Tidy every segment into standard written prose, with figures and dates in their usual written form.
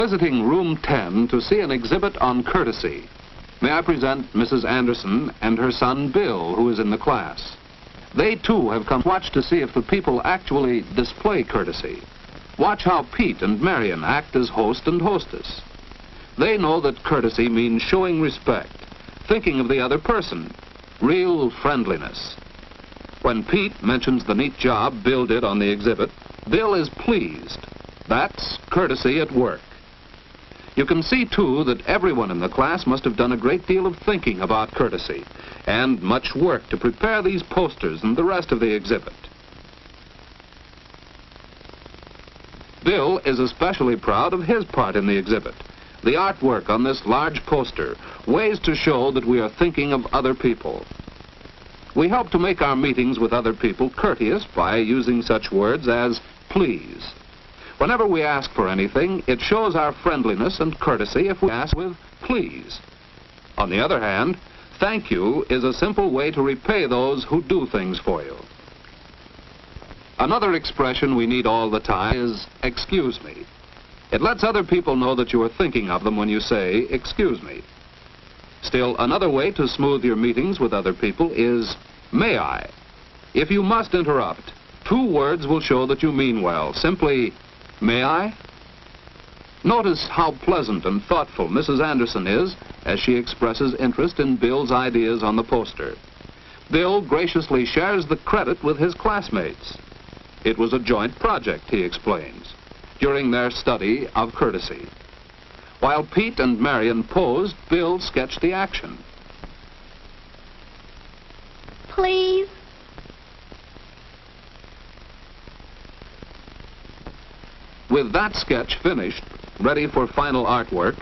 Visiting room 10 to see an exhibit on courtesy. May I present Mrs. Anderson and her son Bill, who is in the class. They too have come to watch to see if the people actually display courtesy. Watch how Pete and Marion act as host and hostess. They know that courtesy means showing respect, thinking of the other person, real friendliness. When Pete mentions the neat job Bill did on the exhibit, Bill is pleased. That's courtesy at work. You can see, too, that everyone in the class must have done a great deal of thinking about courtesy and much work to prepare these posters and the rest of the exhibit. Bill is especially proud of his part in the exhibit. The artwork on this large poster, ways to show that we are thinking of other people. We help to make our meetings with other people courteous by using such words as please. Whenever we ask for anything, it shows our friendliness and courtesy if we ask with please. On the other hand, thank you is a simple way to repay those who do things for you. Another expression we need all the time is excuse me. It lets other people know that you are thinking of them when you say excuse me. Still, another way to smooth your meetings with other people is may I. If you must interrupt, 2 words will show that you mean well. Simply, may I? Notice how pleasant and thoughtful Mrs. Anderson is as she expresses interest in Bill's ideas on the poster. Bill graciously shares the credit with his classmates. It was a joint project, he explains, during their study of courtesy. While Pete and Marion posed, Bill sketched the action. Please. With that sketch finished, ready for final artwork,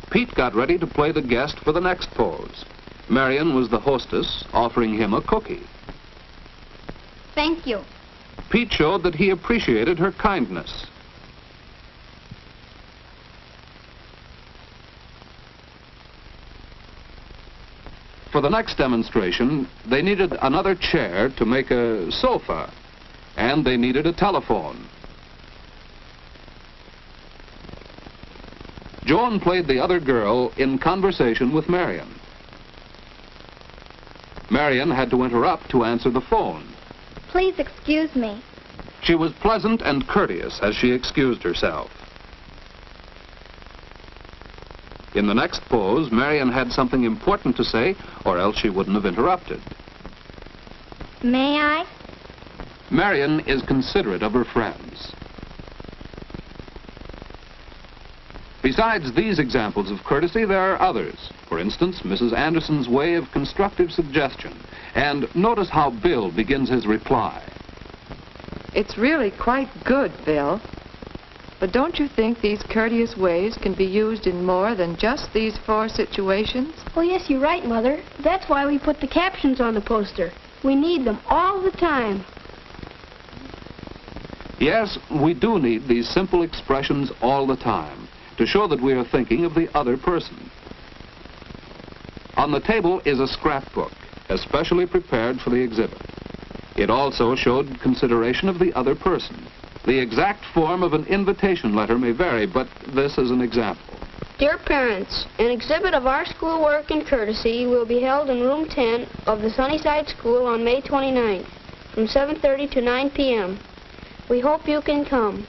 Pete got ready to play the guest for the next pose. Marion was the hostess, offering him a cookie. Thank you. Pete showed that he appreciated her kindness. For the next demonstration, they needed another chair to make a sofa, and they needed a telephone. Joan played the other girl in conversation with Marion. Marion had to interrupt to answer the phone. Please excuse me. She was pleasant and courteous as she excused herself. In the next pose, Marion had something important to say, or else she wouldn't have interrupted. May I? Marion is considerate of her friends. Besides these examples of courtesy, there are others. For instance, Mrs. Anderson's way of constructive suggestion. And notice how Bill begins his reply. It's really quite good, Bill. But don't you think these courteous ways can be used in more than just these 4 situations? Oh, yes, you're right, Mother. That's why we put the captions on the poster. We need them all the time. Yes, we do need these simple expressions all the time to show that we are thinking of the other person. On the table is a scrapbook, especially prepared for the exhibit. It also showed consideration of the other person. The exact form of an invitation letter may vary, but this is an example. Dear parents, an exhibit of our schoolwork and courtesy will be held in room 10 of the Sunnyside School on May 29th from 7:30 to 9 p.m. We hope you can come.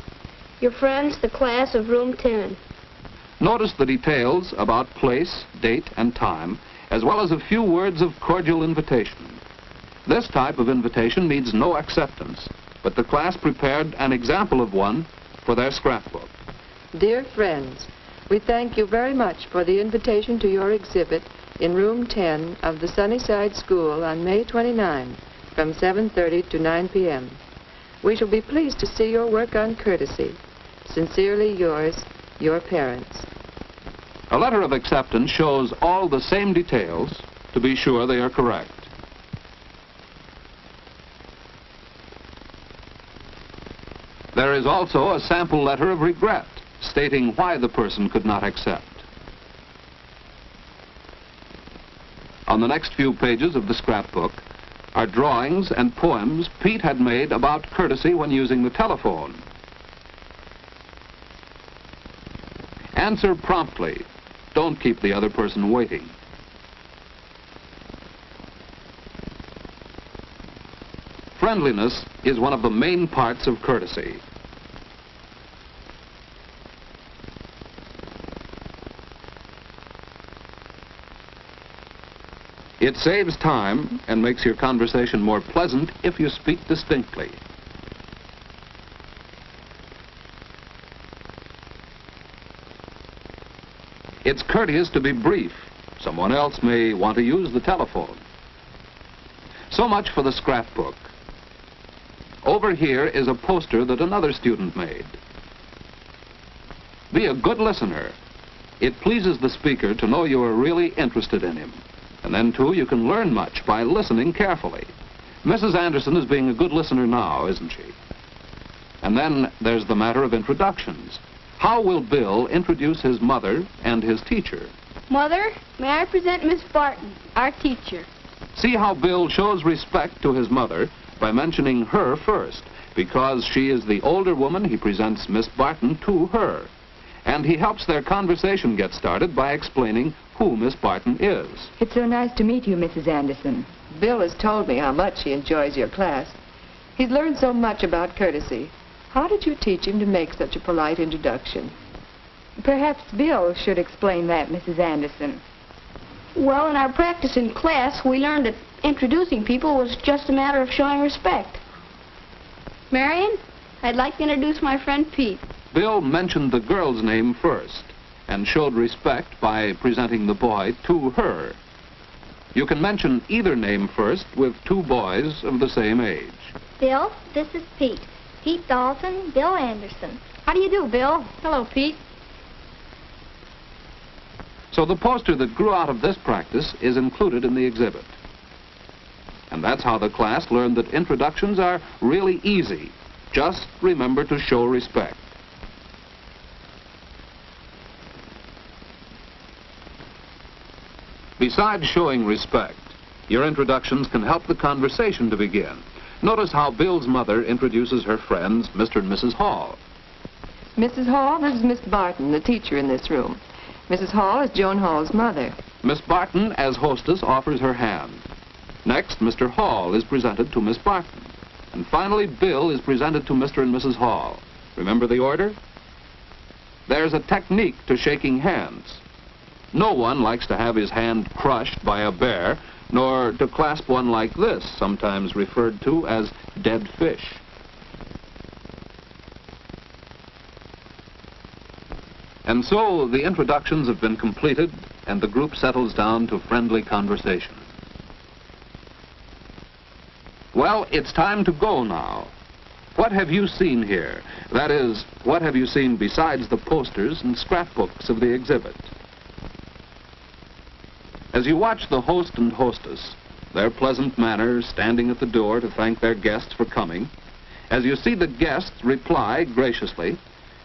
Your friends, the class of room 10. Notice the details about place, date, and time, as well as a few words of cordial invitation. This type of invitation needs no acceptance, but the class prepared an example of one for their scrapbook. Dear friends, we thank you very much for the invitation to your exhibit in room 10 of the Sunnyside School on May 29 from 7:30 to 9 p.m. We shall be pleased to see your work on courtesy. Sincerely yours, your parents. A letter of acceptance shows all the same details to be sure they are correct. There is also a sample letter of regret stating why the person could not accept. On the next few pages of the scrapbook are drawings and poems Pete had made about courtesy when using the telephone. Answer promptly. Don't keep the other person waiting. Friendliness is one of the main parts of courtesy. It saves time and makes your conversation more pleasant if you speak distinctly. It's courteous to be brief. Someone else may want to use the telephone. So much for the scrapbook. Over here is a poster that another student made. Be a good listener. It pleases the speaker to know you are really interested in him. And then, too, you can learn much by listening carefully. Mrs. Anderson is being a good listener now, isn't she? And then there's the matter of introductions. How will Bill introduce his mother and his teacher? Mother, may I present Miss Barton, our teacher? See how Bill shows respect to his mother by mentioning her first. Because she is the older woman, he presents Miss Barton to her. And he helps their conversation get started by explaining who Miss Barton is. It's so nice to meet you, Mrs. Anderson. Bill has told me how much he enjoys your class. He's learned so much about courtesy. How did you teach him to make such a polite introduction? Perhaps Bill should explain that, Mrs. Anderson. Well, in our practice in class, we learned that introducing people was just a matter of showing respect. Marion, I'd like to introduce my friend Pete. Bill mentioned the girl's name first and showed respect by presenting the boy to her. You can mention either name first with two boys of the same age. Bill, this is Pete. Pete Dalton, Bill Anderson. How do you do, Bill? Hello, Pete. So the poster that grew out of this practice is included in the exhibit. And that's how the class learned that introductions are really easy. Just remember to show respect. Besides showing respect, your introductions can help the conversation to begin. Notice how Bill's mother introduces her friends, Mr. and Mrs. Hall. Mrs. Hall, this is Miss Barton, the teacher in this room. Mrs. Hall is Joan Hall's mother. Miss Barton, as hostess, offers her hand. Next, Mr. Hall is presented to Miss Barton. And finally, Bill is presented to Mr. and Mrs. Hall. Remember the order? There's a technique to shaking hands. No one likes to have his hand crushed by a bear, nor to clasp one like this, sometimes referred to as dead fish. And so the introductions have been completed, and the group settles down to friendly conversation. Well, it's time to go now. What have you seen here? That is, what have you seen besides the posters and scrapbooks of the exhibit? As you watch the host and hostess, their pleasant manner standing at the door to thank their guests for coming, as you see the guests reply graciously,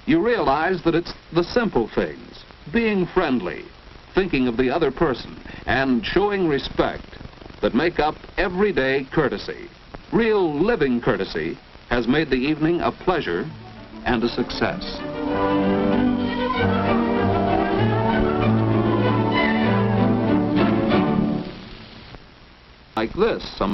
you realize that it's the simple things, being friendly, thinking of the other person, and showing respect that make up everyday courtesy. Real living courtesy has made the evening a pleasure and a success. Like this, some